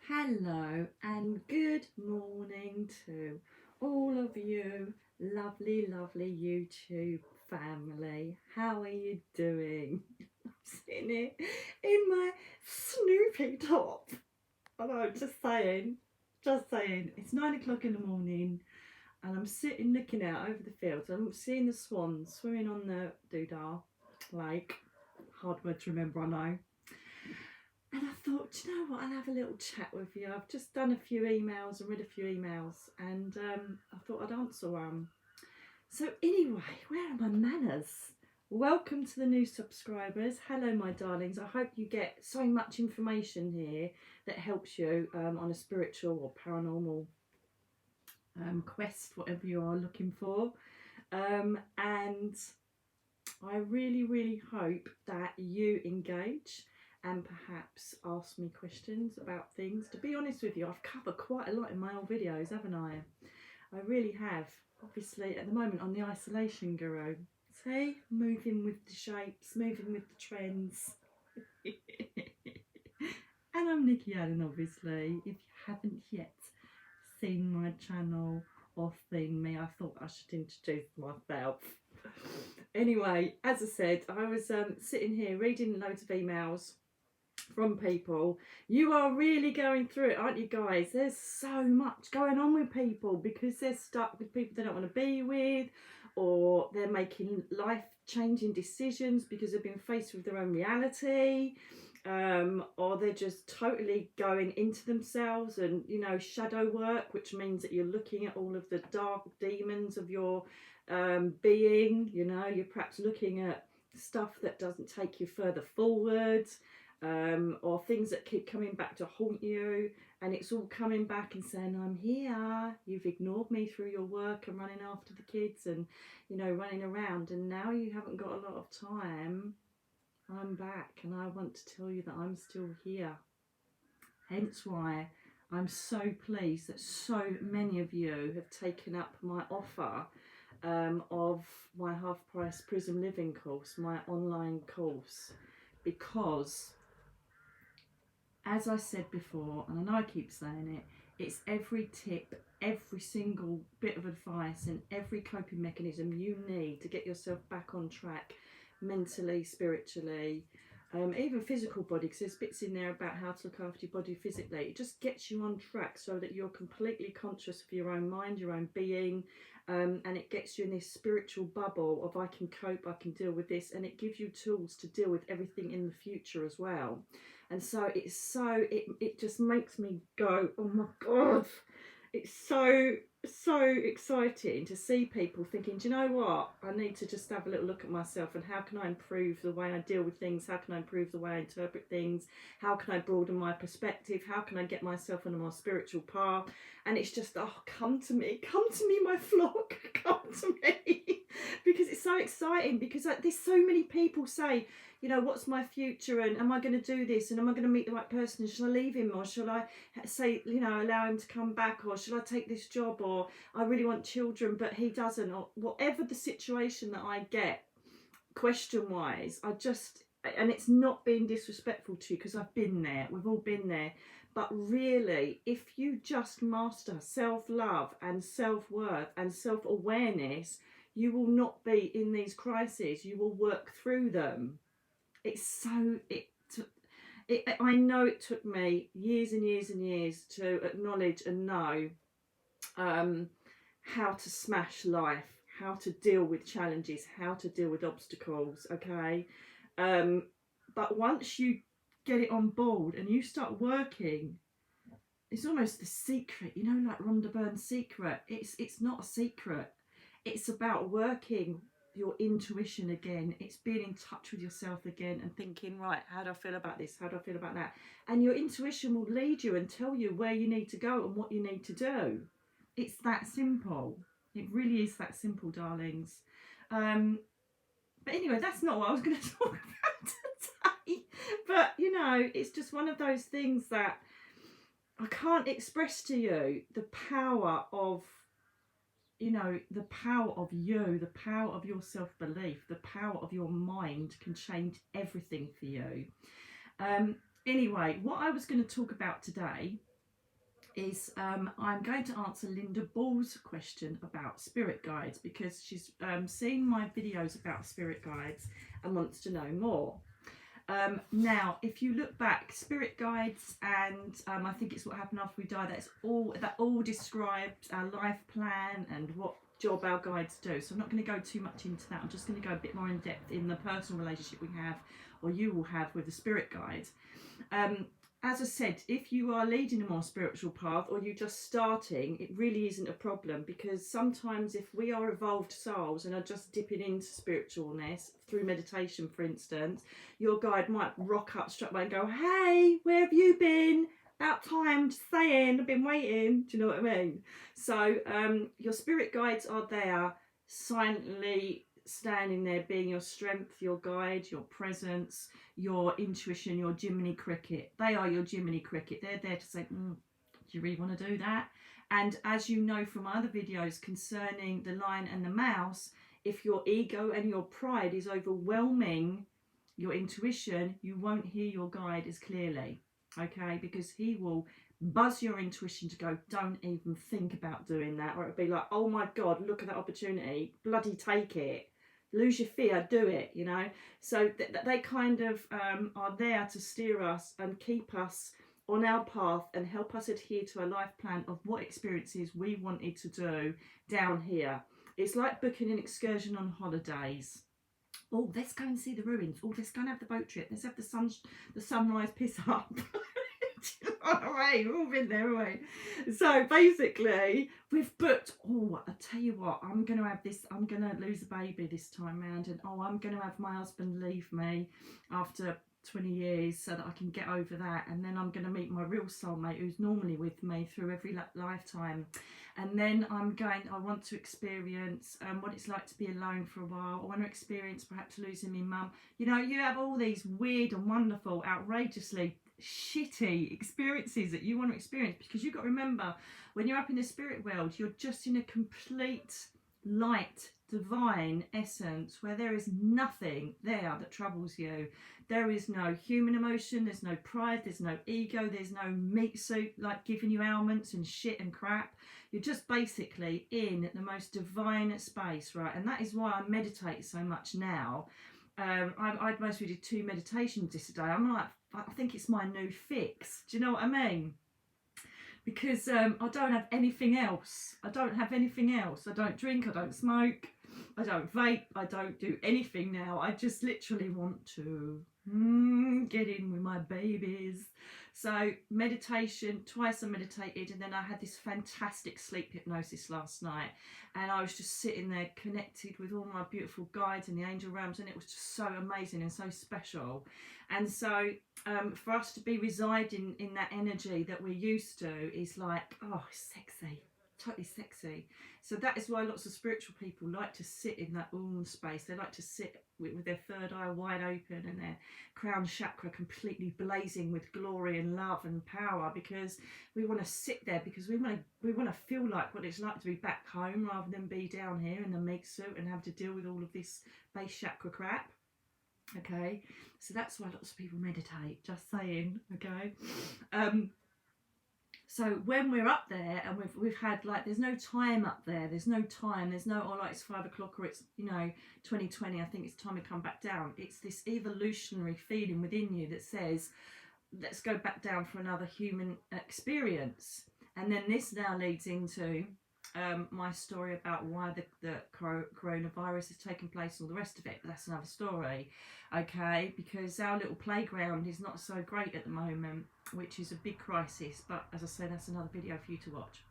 Hello and good morning to all of you lovely YouTube family. How are you doing? I'm sitting here in my Snoopy top. I know, just saying. It's 9 o'clock in the morning and I'm sitting looking out over the fields. I'm seeing the swans swimming on the Doodah Lake. Hard word to remember, I know. And I thought, do you know what, I'll have a little chat with you. I've just done a few emails and read a few emails, and I thought I'd answer one. So anyway, where are my manners? Welcome to the new subscribers. Hello, my darlings. I hope you get so much information here that helps you on a spiritual or paranormal quest, whatever you are looking for. And I really hope that you engage and perhaps ask me questions about things. To be honest with you, I've covered quite a lot in my old videos, haven't I? I really have. Obviously, at the moment, I'm the isolation guru. See, moving with the shapes, moving with the trends. And I'm Nicky Allen, obviously. If you haven't yet seen my channel or seen me, I thought I should introduce myself. Anyway, as I said, I was sitting here reading loads of emails from people. You are really going through it, aren't you guys? There's so much going on with people because they're stuck with people they don't want to be with, or they're making life-changing decisions because they've been faced with their own reality, or they're just totally going into themselves and, you know, shadow work, which means that you're looking at all of the dark demons of your being. You know, you're perhaps looking at stuff that doesn't take you further forward, or things that keep coming back to haunt you, and it's all coming back and saying, I'm here, you've ignored me through your work and running after the kids and, you know, running around, and now you haven't got a lot of time. I'm back and I want to tell you that I'm still here. Hence why I'm so pleased that so many of you have taken up my offer of my half-price Prism Living course, my online course, because, as I said before, and I know I keep saying it, it's every tip, every single bit of advice and every coping mechanism you need to get yourself back on track mentally, spiritually, even physical body, because there's bits in there about how to look after your body physically. It just gets you on track so that you're completely conscious of your own mind, your own being, and it gets you in this spiritual bubble of I can cope, I can deal with this, and it gives you tools to deal with everything in the future as well. And so it just makes me go, oh my God, it's so exciting to see people thinking, do you know what, I need to just have a little look at myself and how can I improve the way I deal with things, how can I improve the way I interpret things, how can I broaden my perspective, how can I get myself on a more spiritual path. And it's just, oh, come to me my flock, come to me. Because it's so exciting, because like, there's so many people say, you know, what's my future, and am I going to do this, and am I going to meet the right person, shall I leave him, or shall I say, you know, allow him to come back, or should I take this job, or I really want children but he doesn't, or whatever the situation that I get question wise. I just, and it's not being disrespectful to you because I've been there, we've all been there, but really, if you just master self-love and self-worth and self-awareness, you will not be in these crises, you will work through them. It's so, I know it took me years and years to acknowledge and know how to smash life, how to deal with challenges, how to deal with obstacles, okay? But once you get it on board and you start working, it's almost the secret, you know, like Rhonda Byrne's secret. It's not a secret. It's about working your intuition again. It's being in touch with yourself again and thinking, right, how do I feel about this? How do I feel about that? And your intuition will lead you and tell you where you need to go and what you need to do. It's that simple. It really is that simple, darlings. But anyway, that's not what I was going to talk about today. But, you know, it's just one of those things that I can't express to you the power of, you know, the power of you, the power of your self-belief, the power of your mind can change everything for you. Anyway, what I was going to talk about today is I'm going to answer Linda Ball's question about spirit guides, because she's seen my videos about spirit guides and wants to know more. Now, if you look back, spirit guides, and I think it's what happened after we die, that all described our life plan and what job our guides do. So I'm not going to go too much into that. I'm just going to go a bit more in depth in the personal relationship we have, or you will have, with the spirit guide. As I said, if you are leading a more spiritual path, or you're just starting, it really isn't a problem, because sometimes if we are evolved souls and are just dipping into spiritualness through meditation, for instance, your guide might rock up straight away and go, "Hey, where have you been? About time, just saying, I've been waiting." Do you know what I mean? So your spirit guides are there, silently standing there, being your strength, your guide, your presence, your intuition, your Jiminy Cricket. They are your Jiminy Cricket. They're there to say, do you really want to do that? And as you know from my other videos concerning the lion and the mouse, if your ego and your pride is overwhelming your intuition, you won't hear your guide as clearly, okay? Because he will buzz your intuition to go, "Don't even think about doing that," or it'll be like, "Oh my God, look at that opportunity, bloody take it. Lose your fear, do it," you know. So they kind of are there to steer us and keep us on our path and help us adhere to a life plan of what experiences we wanted to do down here. It's like booking an excursion on holidays. Oh, let's go and see the ruins. Oh, let's go and have the boat trip. Let's have the sunrise piss up. We've all been there, haven't we? So basically, we've booked. Oh, I tell you what, I'm going to lose a baby this time round, and I'm going to have my husband leave me after 20 years so that I can get over that, and then I'm going to meet my real soulmate who's normally with me through every lifetime, and then I want to experience what it's like to be alone for a while. I want to experience perhaps losing my mum. You know, you have all these weird and wonderful, outrageously shitty experiences that you want to experience, because you've got to remember, when you're up in the spirit world, you're just in a complete light, divine essence where there is nothing there that troubles you. There is no human emotion, there's no pride, there's no ego, there's no meat suit like giving you ailments and shit and crap. You're just basically in the most divine space, right? And that is why I meditate so much now. I mostly did 2 meditations this day. I'm like, I think it's my new fix. Do you know what I mean? Because I don't have anything else. I don't have anything else. I don't drink, I don't smoke, I don't vape, I don't do anything now. I just literally want to get in with my babies. So meditation, twice I meditated, and then I had this fantastic sleep hypnosis last night, and I was just sitting there connected with all my beautiful guides in the angel realms, and it was just so amazing and so special. And so for us to be residing in that energy that we're used to is like, oh, sexy, totally sexy. So that is why lots of spiritual people like to sit in that space. They like to sit with their third eye wide open and their crown chakra completely blazing with glory and love and power, because we want to sit there, because we want to feel like what it's like to be back home rather than be down here in the meat suit and have to deal with all of this base chakra crap. Okay, so that's why lots of people meditate, just saying. Okay, so when we're up there and we've had, like, there's no time up there, there's no, oh, like, it's 5 o'clock, or it's, 2020, I think it's time to come back down. It's this evolutionary feeling within you that says, let's go back down for another human experience. And then this now leads into my story about why the coronavirus has taken place and all the rest of it, but that's another story. Okay, because our little playground is not so great at the moment, which is a big crisis, but as I said, that's another video for you to watch.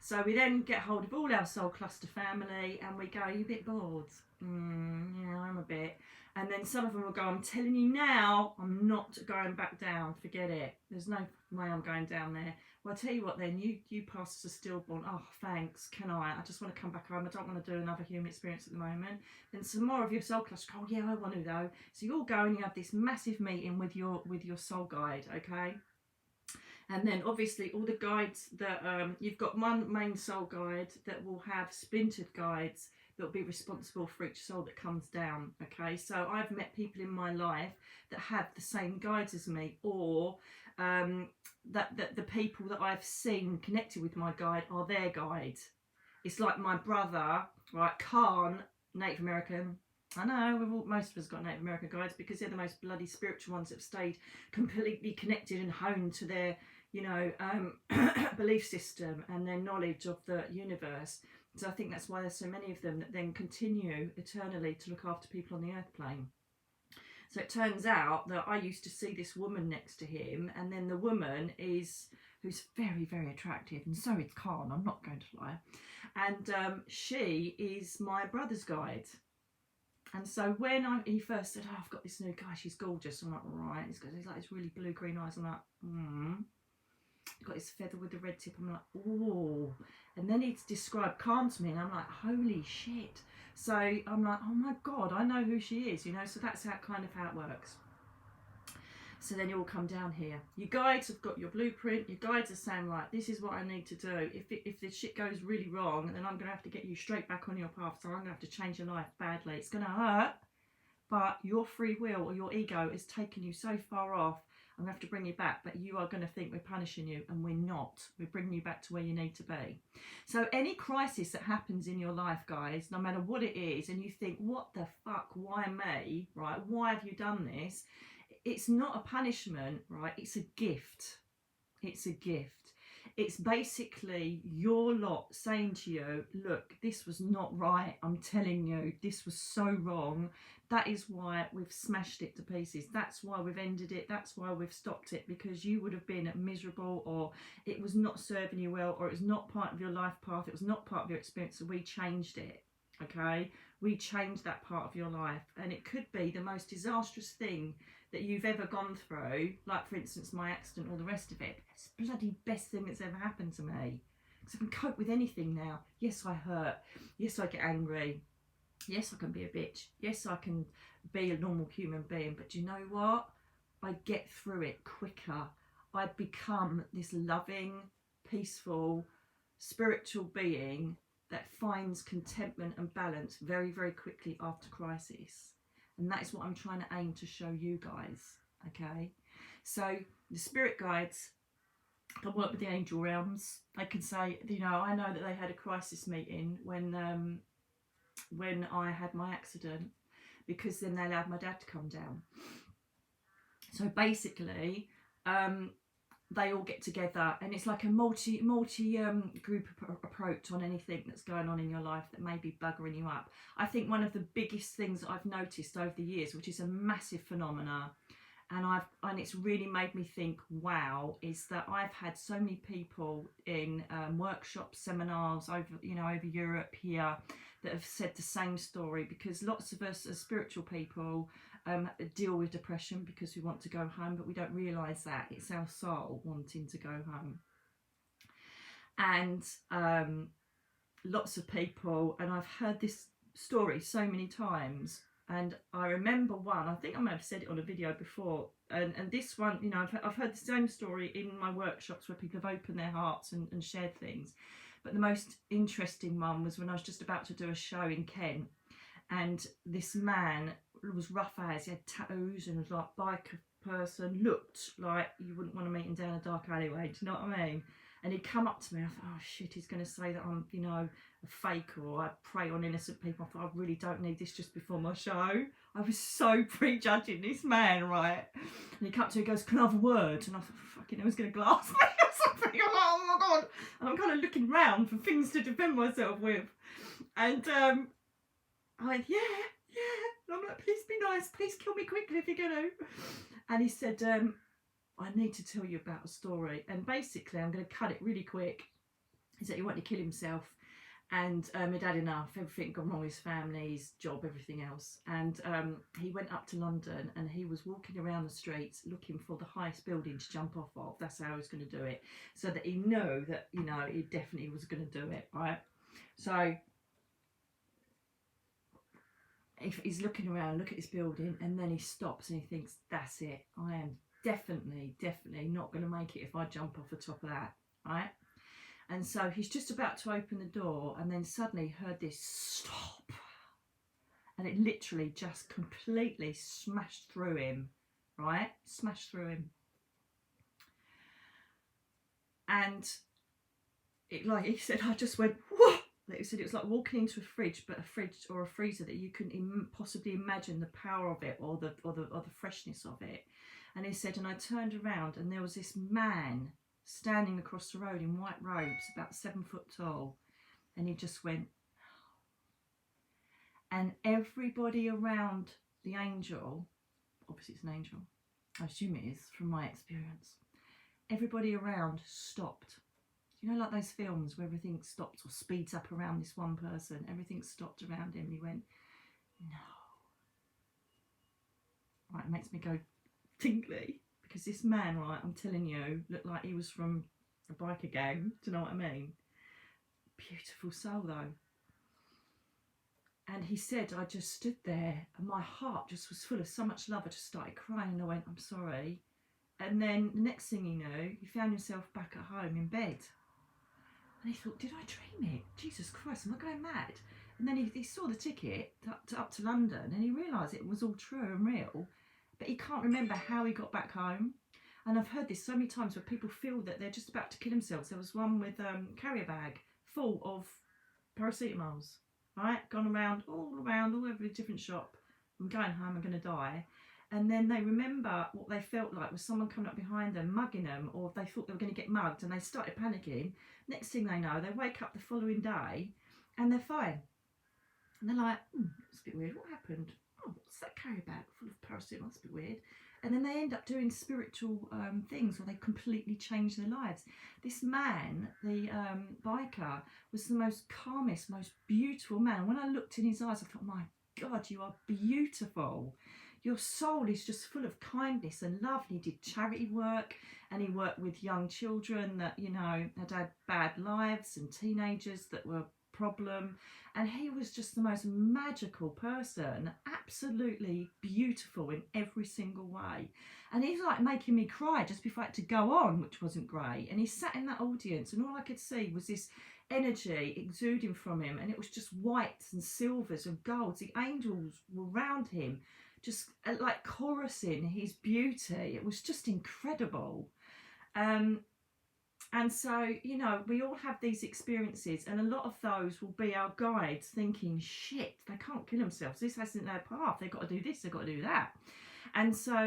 So we then get hold of all our soul cluster family and we go, "Are you a bit bored?" Yeah, I'm a bit. And then some of them will go, "I'm telling you now, I'm not going back down, forget it. There's no way I'm going down there." Well, I'll tell you what then, you pass as a stillborn. "Oh, thanks, can I just want to come back home, I don't want to do another human experience at the moment." Then some more of your soul cluster go, "Oh yeah, I want to though." So you all go and you have this massive meeting with your soul guide, okay? And then obviously all the guides that you've got one main soul guide that will have splintered guides that will be responsible for each soul that comes down. Okay, so I've met people in my life that have the same guides as me, or that the people that I've seen connected with my guide are their guide. It's like my brother, right, Khan, Native American. I know, most of us got Native American guides because they're the most bloody spiritual ones that have stayed completely connected and honed to their, belief system and their knowledge of the universe. So I think that's why there's so many of them that then continue eternally to look after people on the earth plane. So it turns out that I used to see this woman next to him, and then the woman who's very, very attractive, and so is Khan, I'm not going to lie. And she is my brother's guide. And so when he first said, I've got this new guy, she's gorgeous. I'm like, right. He's like this really blue-green eyes. I'm like, He's got his feather with the red tip. I'm like, oh. And then he's described Khan to me, and I'm like, holy shit. So I'm like, oh my God, I know who she is, So that's how it works. So then you all come down here. Your guides have got your blueprint. Your guides are saying, right, this is what I need to do. If this shit goes really wrong, then I'm going to have to get you straight back on your path. So I'm going to have to change your life badly. It's going to hurt, but your free will or your ego has taken you so far off. I'm going to have to bring you back, but you are going to think we're punishing you, and we're not. We're bringing you back to where you need to be. So any crisis that happens in your life, guys, no matter what it is, and you think, what the fuck, why me, right? Why have you done this? It's not a punishment, right? It's a gift. It's a gift. It's basically your lot saying to you, look, this was not right. I'm telling you, this was so wrong. That is why we've smashed it to pieces. That's why we've ended it. That's why we've stopped it, because you would have been miserable, or it was not serving you well, or it was not part of your life path. It was not part of your experience. So we changed it. Okay? We changed that part of your life. And it could be the most disastrous thing that you've ever gone through, like for instance my accident or the rest of it. It's the bloody best thing that's ever happened to me, because I can cope with anything now. Yes, I hurt. Yes, I get angry. Yes, I can be a bitch. Yes, I can be a normal human being. But do you know what? I get through it quicker. I become this loving, peaceful, spiritual being that finds contentment and balance very, very quickly after crisis. And that is what I'm trying to aim to show you guys, okay? So the spirit guides can work with the angel realms. They can say, I know that they had a crisis meeting when I had my accident, because then they allowed my dad to come down. So basically, they all get together, and it's like a multi group approach on anything that's going on in your life that may be buggering you up. I think one of the biggest things that I've noticed over the years, which is a massive phenomena, and it's really made me think, wow, is that I've had so many people in workshops, seminars over Europe here that have said the same story, because lots of us as spiritual people deal with depression because we want to go home, but we don't realise that it's our soul wanting to go home. And lots of people, and I've heard this story so many times, and I remember one, I think I may have said it on a video before, and this one, I've heard the same story in my workshops where people have opened their hearts and shared things. But the most interesting one was when I was just about to do a show in Kent, and this man was rough as, he had tattoos and was like biker person, looked like you wouldn't want to meet him down a dark alleyway, do you know what I mean? And he'd come up to me, I thought, oh shit, he's going to say that I'm, a fake, or I prey on innocent people. I thought, I really don't need this just before my show. I was so prejudging this man, right? And he come up to me, he goes, can I have a word? And I thought, fucking, I was going to glass me or something. I'm like, oh my God. And I'm kind of looking round for things to defend myself with. And I went, yeah. And I'm like, please be nice. Please kill me quickly if you're going to. And he said, I need to tell you about a story. And basically, I'm going to cut it really quick. He said he wanted to kill himself. And he'd had enough. Everything gone wrong with his family, his job, everything else. And he went up to London, and he was walking around the streets looking for the highest building to jump off of. That's how he was going to do it. So that he knew that, he definitely was going to do it, right? So if he's looking around, look at this building, and then he stops and he thinks, that's it. I am definitely not going to make it if I jump off the top of that, right? And so he's just about to open the door, and then suddenly heard this stop, and it literally just completely smashed through him, right? Smashed through him. And it, like he said, I just went, whoa. He said it was like walking into a fridge, but a fridge or a freezer that you couldn't possibly imagine the power of it or the freshness of it. And he said, and I turned around and there was this man standing across the road in white robes, about 7 foot tall, and he just went, and everybody around the angel, obviously it's an angel, I assume it is from my experience, everybody around stopped. You know, like those films where everything stops or speeds up around this one person, everything stopped around him, and he went, no. Right, it makes me go tingly, because this man, right, I'm telling you, looked like he was from a biker gang. Do you know what I mean? Beautiful soul though. And he said, I just stood there and my heart just was full of so much love. I just started crying and I went, I'm sorry. And then the next thing you know, you found yourself back at home in bed. And he thought, did I dream it? Jesus Christ, am I going mad? And then he saw the ticket up to London and he realised it was all true and real, but he can't remember how he got back home. And I've heard this so many times where people feel that they're just about to kill themselves. There was one with a carrier bag full of paracetamols, right? Gone around all over a different shop. I'm going home, I'm going to die. And then they remember what they felt like was someone coming up behind them, mugging them, or they thought they were going to get mugged and they started panicking. Next thing they know, they wake up the following day and they're fine. And they're like, it's a bit weird, what happened? Oh, what's that carrier bag full of paracetamol? That's a bit weird. And then they end up doing spiritual things, or they completely change their lives. This man, the biker, was the most calmest, most beautiful man. And when I looked in his eyes, I thought, my God, you are beautiful. Your soul is just full of kindness and love. And he did charity work and he worked with young children that, you know, had bad lives and teenagers that were problem. And he was just the most magical person, absolutely beautiful in every single way. And he's like making me cry just before I had to go on, which wasn't great. And he sat in that audience and all I could see was this energy exuding from him, and it was just whites and silvers and golds. The angels were around him, just like chorusing his beauty. It was just incredible. And so, you know, we all have these experiences, and a lot of those will be our guides thinking, shit, they can't kill themselves. This hasn't their path. They've got to do this, they've got to do that. And so,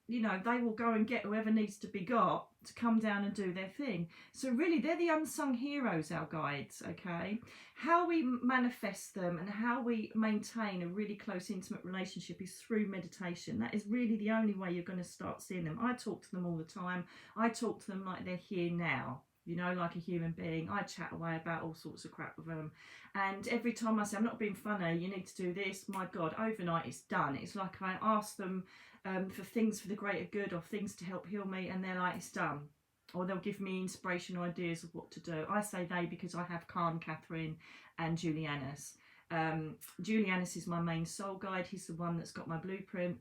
you know, they will go and get whoever needs to be got to come down and do their thing. So really, they're the unsung heroes, our guides, okay? How we manifest them and how we maintain a really close, intimate relationship is through meditation. That is really the only way you're going to start seeing them. I talk to them all the time. I talk to them like they're here now. You know, like a human being. I chat away about all sorts of crap with them. And every time I say, I'm not being funny, you need to do this, my God, overnight it's done. It's like I ask them for things for the greater good or things to help heal me, and they're like, it's done. Or they'll give me inspiration ideas of what to do. I say they because I have Khan, Catherine and Julianus. Julianus is my main soul guide. He's the one that's got my blueprint.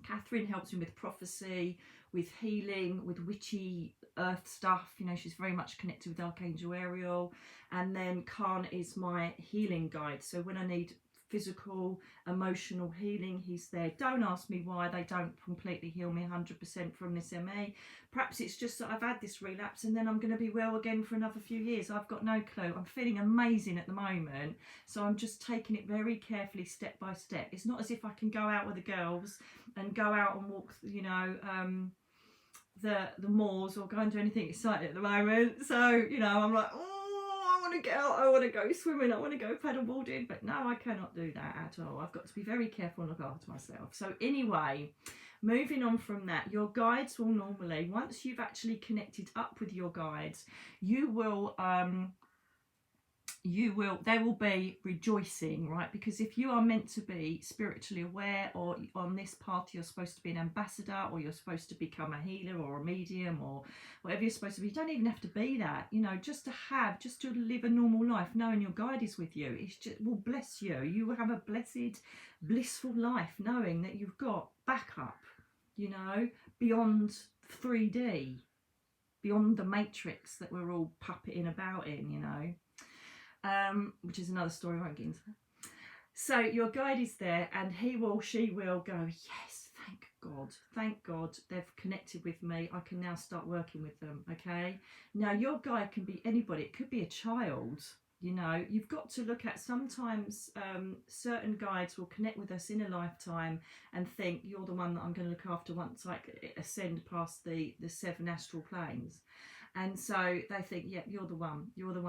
Catherine helps me with prophecy, with healing, with witchy earth stuff. You know, she's very much connected with Archangel Ariel. And then Khan is my healing guide. So when I need physical, emotional healing, he's there. Don't ask me why they don't completely heal me 100% from this ME. Perhaps it's just that I've had this relapse and then I'm going to be well again for another few years. I've got no clue. I'm feeling amazing at the moment, so I'm just taking it very carefully, step by step. It's not as if I can go out with the girls and go out and walk, you know, the moors or go and do anything exciting at the moment. So, you know, I'm like, oh, I want to get out, I want to go swimming, I want to go paddleboarding, but no, I cannot do that at all. I've got to be very careful and look after myself. So anyway, moving on from that, your guides will normally, once you've actually connected up with your guides, they will be rejoicing, right? Because if you are meant to be spiritually aware, or on this path you're supposed to be an ambassador, or you're supposed to become a healer or a medium or whatever you're supposed to be, you don't even have to be that, you know, just to live a normal life knowing your guide is with you, it will bless you. You will have a blessed, blissful life knowing that you've got backup, you know, beyond 3D, beyond the matrix that we're all puppeting about in, you know. Which is another story, I won't get into that. So your guide is there, and he will, she will go, yes, thank God they've connected with me. I can now start working with them, okay? Now, your guide can be anybody. It could be a child, you know. You've got to look at, sometimes certain guides will connect with us in a lifetime and think, you're the one that I'm going to look after once I ascend past the 7 astral planes. And so they think, yeah, you're the one.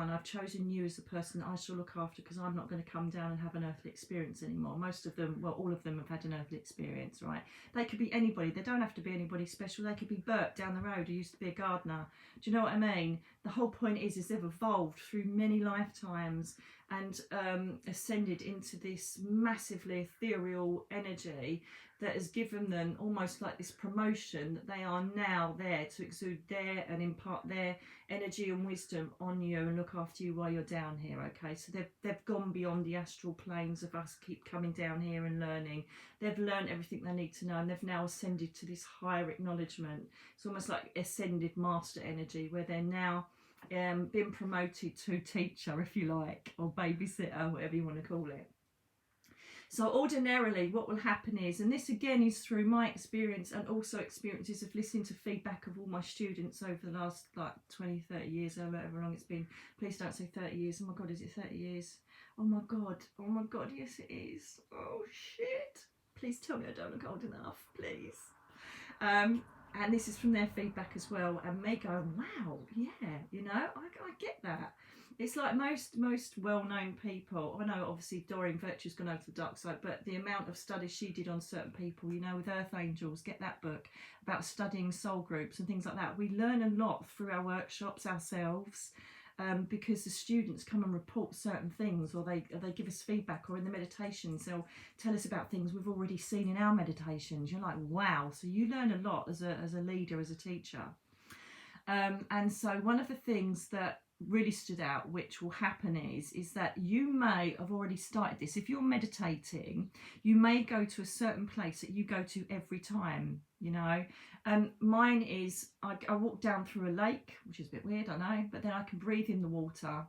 I've chosen you as the person that I shall look after, because I'm not going to come down and have an earthly experience anymore. Most of them, well, all of them have had an earthly experience, right? They could be anybody. They don't have to be anybody special. They could be Bert down the road who used to be a gardener. Do you know what I mean? The whole point is they've evolved through many lifetimes and ascended into this massively ethereal energy that has given them almost like this promotion, that they are now there to exude their and impart their energy and wisdom on you and look after you while you're down here, okay? So they've gone beyond the astral planes of us keep coming down here and learning. They've learned everything they need to know, and they've now ascended to this higher acknowledgement. It's almost like ascended master energy, where they're now been promoted to teacher, if you like, or babysitter, whatever you want to call it. So ordinarily what will happen is, and this again is through my experience and also experiences of listening to feedback of all my students over the last like 20, 30 years, or however long it's been. Please don't say 30 years. Oh my God, is it 30 years? Oh my God, yes it is. Oh shit. Please tell me I don't look old enough, please. And this is from their feedback as well, and me going, wow, yeah, you know, I get that. It's like most well-known people. I know obviously Doreen Virtue's gone over to the dark side, but the amount of studies she did on certain people, you know, with Earth Angels, get that book about studying soul groups and things like that. We learn a lot through our workshops ourselves, because the students come and report certain things, or they give us feedback, or in the meditations they'll tell us about things we've already seen in our meditations. You're like, wow. So you learn a lot as a leader, as a teacher. And so one of the things that really stood out, which will happen is that you may have already started this. If you're meditating, you may go to a certain place that you go to every time, you know. Mine is, I walk down through a lake, which is a bit weird, I know, but then I can breathe in the water,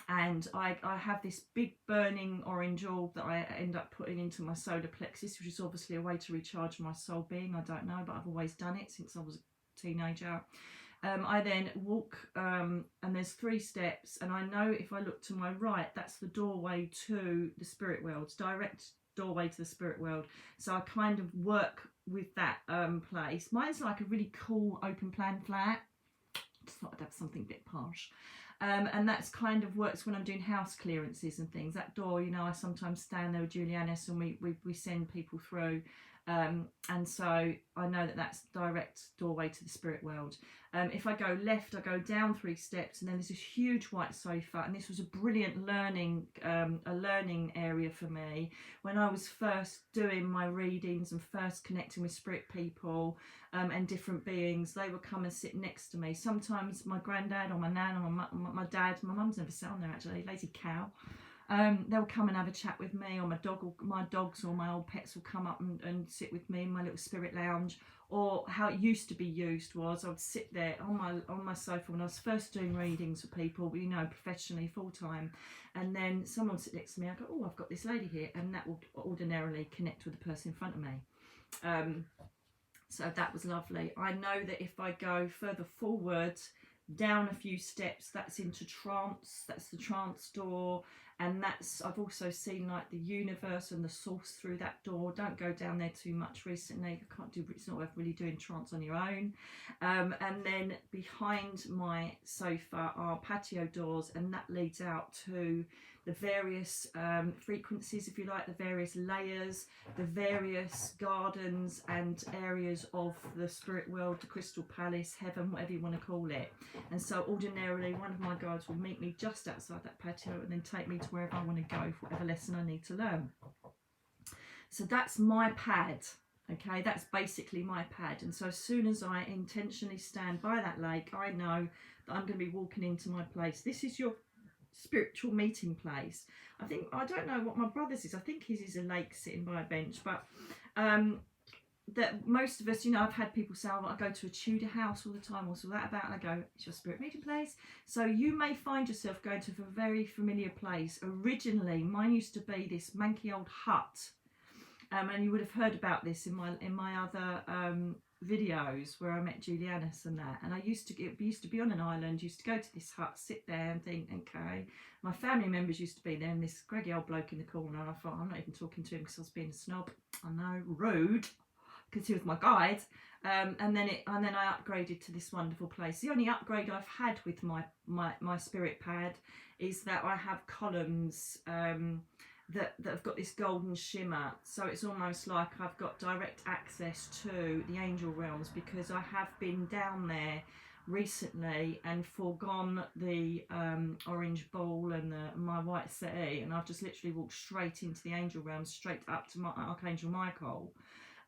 and I have this big burning orange orb that I end up putting into my solar plexus, which is obviously a way to recharge my soul being. I don't know, but I've always done it since I was a teenager. I then walk, and there's 3 steps, and I know if I look to my right, that's the doorway to the spirit world, direct doorway to the spirit world. So I kind of work with that place. Mine's like a really cool open plan flat. Just thought I'd have something a bit posh. And that's kind of works when I'm doing house clearances and things. That door, you know, I sometimes stand there with Julianis and we send people through. And so I know that that's direct doorway to the spirit world. If I go left, I go down 3 steps, and then there's this huge white sofa, and this was a brilliant learning area for me when I was first doing my readings and first connecting with spirit people and different beings. They would come and sit next to me. Sometimes my granddad or my nan or my dad. My mum's never sat on there actually, lazy cow. They'll come and have a chat with me, or my dogs or my old pets will come up and sit with me in my little spirit lounge. Or how it used to be used was I would sit there on my sofa when I was first doing readings for people, you know, professionally, full time, and then someone would sit next to me. I go, oh, I've got this lady here, and that would ordinarily connect with the person in front of me. So that was lovely. I know that if I go further forward, down a few steps, that's into trance. That's the trance door. And that's, I've also seen like the universe and the source through that door. Don't go down there too much recently. I can't do, it's not worth really doing trance on your own. And then behind my sofa are patio doors, and that leads out to the various frequencies, if you like, the various layers, the various gardens and areas of the spirit world, the crystal palace, heaven, whatever you want to call it. And so ordinarily one of my guides will meet me just outside that patio and then take me to wherever I want to go for whatever lesson I need to learn. So that's my pad. Okay, that's basically my pad. And so as soon as I intentionally stand by that lake, I know that I'm going to be walking into my place. This is your spiritual meeting place. I don't know what my brother's is. I think his is a lake sitting by a bench, but that most of us, you know, I've had people say, oh, I go to a Tudor house all the time. What's all that about? And I go, it's your spirit meeting place. So you may find yourself going to a very familiar place. Originally, mine used to be this manky old hut And you would have heard about this in my other videos where I met Julianus and that. And we used to be on an island, used to go to this hut, sit there and think, okay. My family members used to be there, and this Greggy old bloke in the corner, and I thought, I'm not even talking to him because I was being a snob. I know, rude, because he was my guide. And then I upgraded to this wonderful place. The only upgrade I've had with my spirit pad is that I have columns that have got this golden shimmer, so it's almost like I've got direct access to the angel realms, because I have been down there recently and foregone the orange ball and my white settee, and I've just literally walked straight into the angel realms, straight up to my Archangel Michael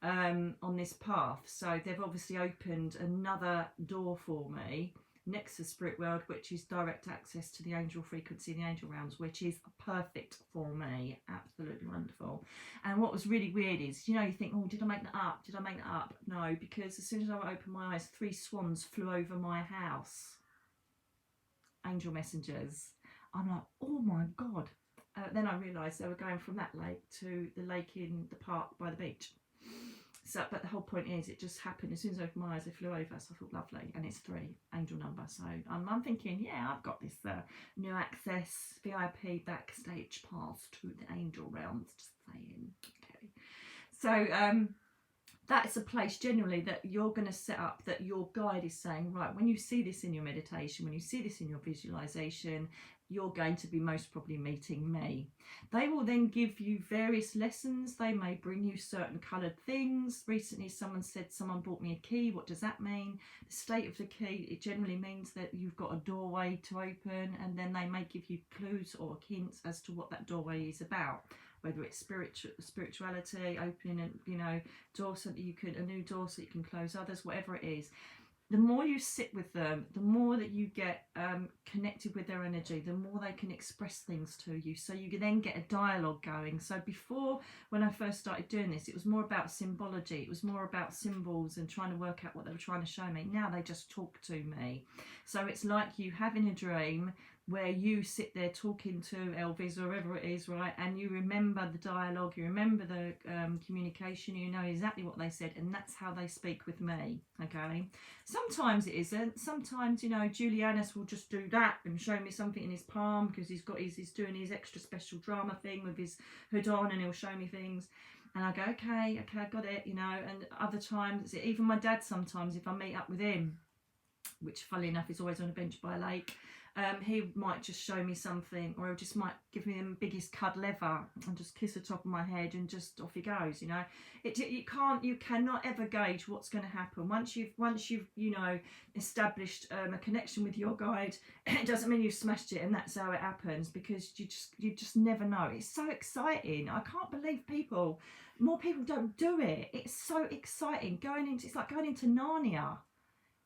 on this path. So they've obviously opened another door for me next to the spirit world, which is direct access to the angel frequency in the angel realms, which is perfect for me. Absolutely wonderful. And what was really weird is, you think, oh, did I make that up? Did I make that up? No, because as soon as I opened my eyes, 3 swans flew over my house. Angel messengers. I'm like, oh my God. Then I realised they were going from that lake to the lake in the park by the beach. So, but the whole point is, it just happened as soon as I opened my eyes, they flew over. So I thought, lovely, and it's 3, angel number. So I'm thinking, yeah, I've got this new access VIP backstage pass to the angel realms. Just saying, okay. So that's a place generally that you're going to set up, that your guide is saying, right, when you see this in your meditation, when you see this in your visualization, you're going to be most probably meeting me. They will then give you various lessons. They may bring you certain coloured things. Recently someone said someone brought me a key. What does that mean? The state of the key, it generally means that you've got a doorway to open, and then they may give you clues or hints as to what that doorway is about. Whether it's spirituality, opening a door so that you can, a new door so you can close others, whatever it is. The more you sit with them, the more that you get connected with their energy, the more they can express things to you. So you then get a dialogue going. So before, when I first started doing this, it was more about symbology. It was more about symbols and trying to work out what they were trying to show me. Now they just talk to me. So it's like you having a dream where you sit there talking to Elvis or whoever it is, right? And you remember the dialogue, you remember the communication, you know exactly what they said, and that's how they speak with me, okay? Sometimes it isn't. Sometimes, Julianus will just do that and show me something in his palm because he's doing his extra special drama thing with his hood on, and he'll show me things. And I go, okay, I got it, And other times, even my dad sometimes, if I meet up with him, which funnily enough is always on a bench by a lake, he might just show me something, or he just might give me the biggest cuddle ever and just kiss the top of my head, and just off he goes. You cannot ever gauge what's going to happen once you've established a connection with your guide. It doesn't mean you've smashed it and that's how it happens, because you just never know. It's so exciting. I can't believe more people don't do it. It's so exciting. It's like going into Narnia.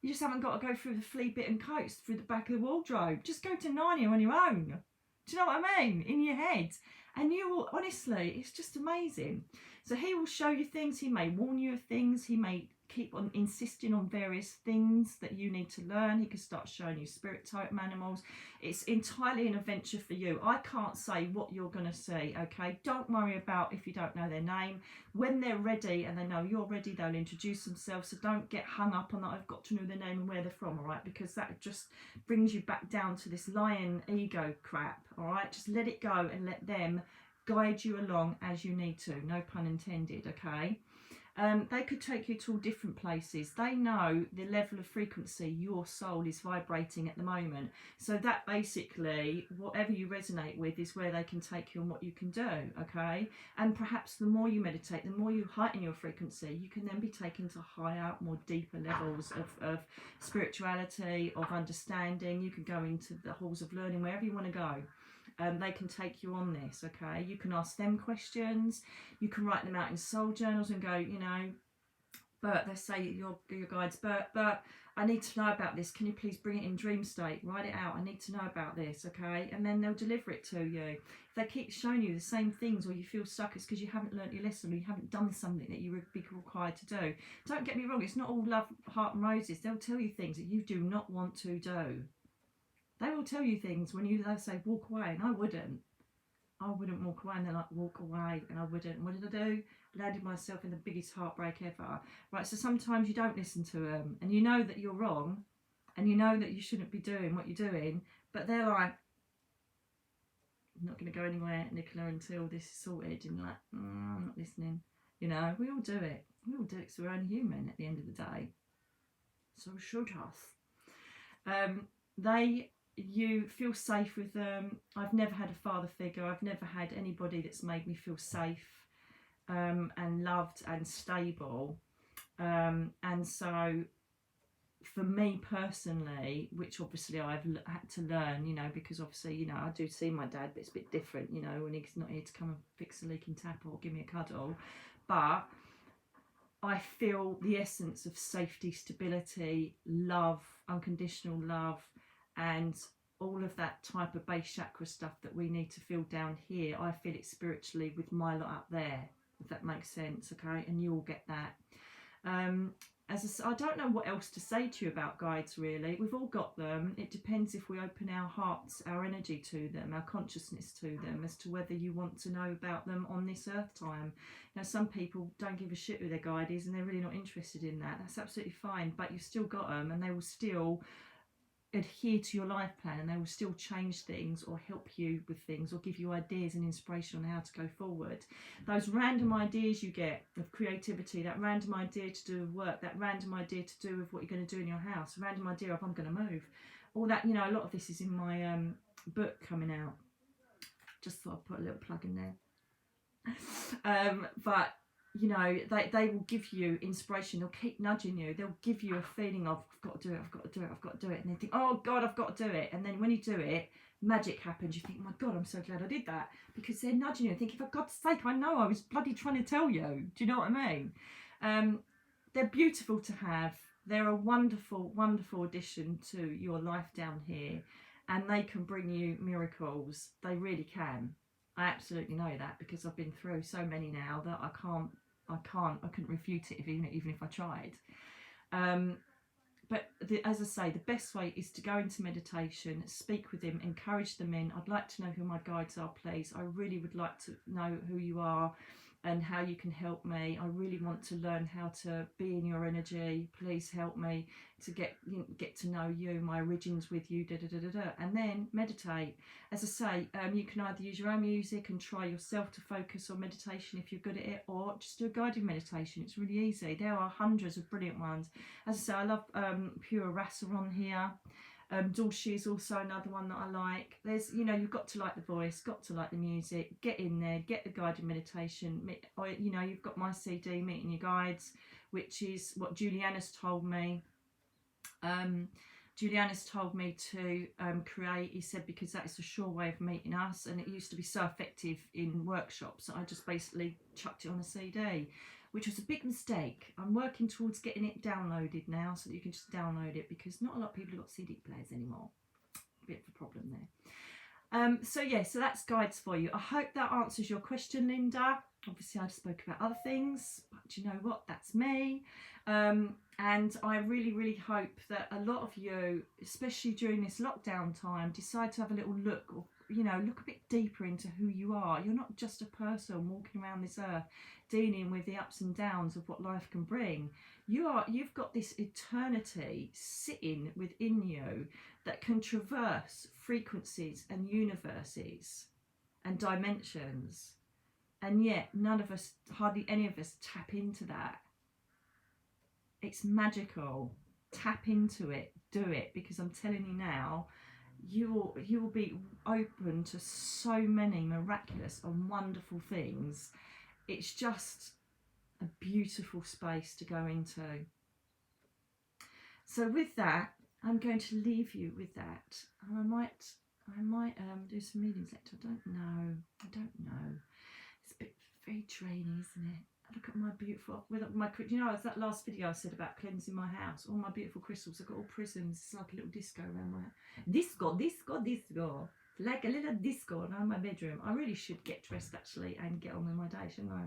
You just haven't got to go through the flea-bitten coats through the back of the wardrobe. Just go to Narnia on your own. Do you know what I mean? In your head. And you will, honestly, it's just amazing. So he will show you things. He may warn you of things. He may keep on insisting on various things that you need to learn. He can start showing you spirit totem animals. It's entirely an adventure for you. I can't say what you're going to see, okay? Don't worry about if you don't know their name. When they're ready and they know you're ready, they'll introduce themselves. So don't get hung up on that I've got to know their name and where they're from, all right? Because that just brings you back down to this lion ego crap, all right? Just let it go and let them guide you along as you need to. No pun intended, okay? They could take you to all different places. They know the level of frequency your soul is vibrating at the moment. So that basically, whatever you resonate with is where they can take you and what you can do, okay? And perhaps the more you meditate, the more you heighten your frequency, you can then be taken to higher, more deeper levels of spirituality, of understanding. You can go into the halls of learning, wherever you want to go. They can take you on this, okay? You can ask them questions. You can write them out in soul journals and go, Bert, let's say your guide's Bert, I need to know about this. Can you please bring it in dream state? Write it out. I need to know about this, okay? And then they'll deliver it to you. If they keep showing you the same things, or you feel stuck, it's because you haven't learnt your lesson, or you haven't done something that you would be required to do. Don't get me wrong, it's not all love, heart and roses. They'll tell you things that you do not want to do. They will tell you things when they say walk away, and I wouldn't walk away, and they're like walk away, and I wouldn't. What did I do? landed myself in the biggest heartbreak ever. Right, so sometimes you don't listen to them, and you know that you're wrong, and you know that you shouldn't be doing what you're doing, but they're like, I'm not going to go anywhere, Nicola, until this is sorted. And you're like, I'm not listening. You know, we all do it. We all do it because we're only human at the end of the day. So should us. You feel safe with them. I've never had a father figure. I've never had anybody that's made me feel safe and loved and stable. And so for me personally, which obviously I've had to learn, you know, because obviously, you know, I do see my dad, but it's a bit different, you know, when he's not here to come and fix a leaking tap or give me a cuddle. But I feel the essence of safety, stability, love, unconditional love, and all of that type of base chakra stuff that we need to feel down here. I feel it spiritually with my lot up there, if that makes sense, okay? And you all get that. I don't know what else to say to you about guides, really. We've all got them. It depends if we open our hearts, our energy to them, our consciousness to them, as to whether you want to know about them on this earth time. Now, some people don't give a shit who their guide is, and they're really not interested in that. That's absolutely fine, but you've still got them, and they will still adhere to your life plan, and they will still change things or help you with things or give you ideas and inspiration on how to go forward. Those random ideas you get of creativity, that random idea to do with work, that random idea to do with what you're going to do in your house, a random idea of I'm going to move, all that, you know, a lot of this is in my book coming out. Just thought I'd put a little plug in there. But you know, they will give you inspiration. They'll keep nudging you. They'll give you a feeling of, I've got to do it, I've got to do it, I've got to do it. And then think, oh God, I've got to do it. And then when you do it, magic happens. You think, oh my God, I'm so glad I did that. Because they're nudging you and thinking, for God's sake, I know I was bloody trying to tell you. Do you know what I mean? They're beautiful to have. They're a wonderful, wonderful addition to your life down here. And they can bring you miracles. They really can. I absolutely know that, because I've been through so many now that I couldn't refute it even if I tried. But as I say, the best way is to go into meditation, speak with them, encourage them in. I'd like to know who my guides are, please. I really would like to know who you are and how you can help me. I really want to learn how to be in your energy. Please help me to get to know you, my origins with you, and then meditate. As I say, you can either use your own music and try yourself to focus on meditation if you're good at it, or just do a guided meditation. It's really easy. There are hundreds of brilliant ones. As I say, I love Pure Rasa on here. Dolce is also another one that I like. There's, you know, you've got to like the voice, got to like the music, get in there, get the guided meditation. You know, you've got my CD, Meeting Your Guides, which is what Juliana's told me. Juliana's told me to create, he said, because that is a sure way of meeting us, and it used to be so effective in workshops that I just basically chucked it on a CD, which was a big mistake. I'm working towards getting it downloaded now so that you can just download it, because not a lot of people have got CD players anymore. A bit of a problem there. So that's guides for you. I hope that answers your question, Linda. Obviously I spoke about other things, but you know what, that's me. And I really, really hope that a lot of you, especially during this lockdown time, decide to have a little look, or you know, look a bit deeper into who you are. You're not just a person walking around this earth dealing with the ups and downs of what life can bring. You've got this eternity sitting within you that can traverse frequencies and universes and dimensions, and yet hardly any of us tap into that. It's magical. Tap into it, do it, because I'm telling you now, you will be open to so many miraculous and wonderful things. It's just a beautiful space to go into. So with that, I'm going to leave you with that. And I might do some readings later. I don't know. It's a bit very draining, isn't it? Look at my beautiful, you know, it's that last video I said about cleansing my house. All my beautiful crystals. I've got all prisms. It's like a little disco around my disco, like a little disco around my bedroom. I really should get dressed actually and get on with my day, shouldn't I?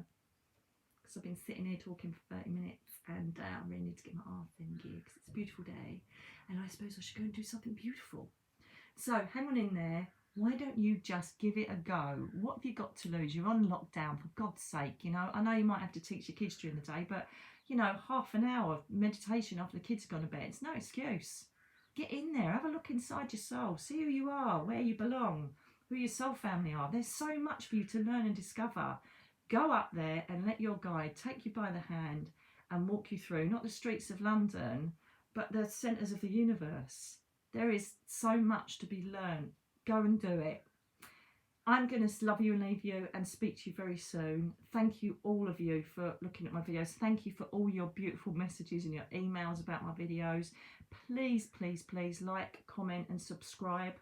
Because I've been sitting here talking for 30 minutes, and I really need to get my arm thingy because it's a beautiful day, and I suppose I should go and do something beautiful. So hang on in there. why don't you just give it a go? What have you got to lose? You're on lockdown, for God's sake. You know, I know you might have to teach your kids during the day, but, you know, half an hour of meditation after the kids have gone to bed, it's no excuse. Get in there, have a look inside your soul, see who you are, where you belong, who your soul family are. There's so much for you to learn and discover. Go up there and let your guide take you by the hand and walk you through, not the streets of London, but the centres of the universe. There is so much to be learned. Go and do it. I'm going to love you and leave you and speak to you very soon. Thank you, all of you, for looking at my videos. Thank you for all your beautiful messages and your emails about my videos. Please, please, please like, comment and subscribe.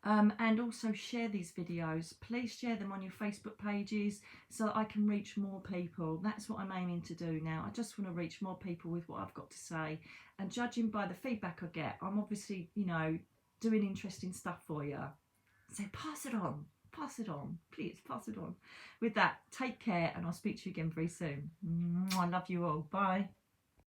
And also share these videos. Please share them on your Facebook pages so that I can reach more people. That's what I'm aiming to do now. I just want to reach more people with what I've got to say. And judging by the feedback I get, I'm obviously, you know, doing interesting stuff for you. So pass it on. Pass it on. Please pass it on. With that, take care and I'll speak to you again very soon. I love you all. Bye.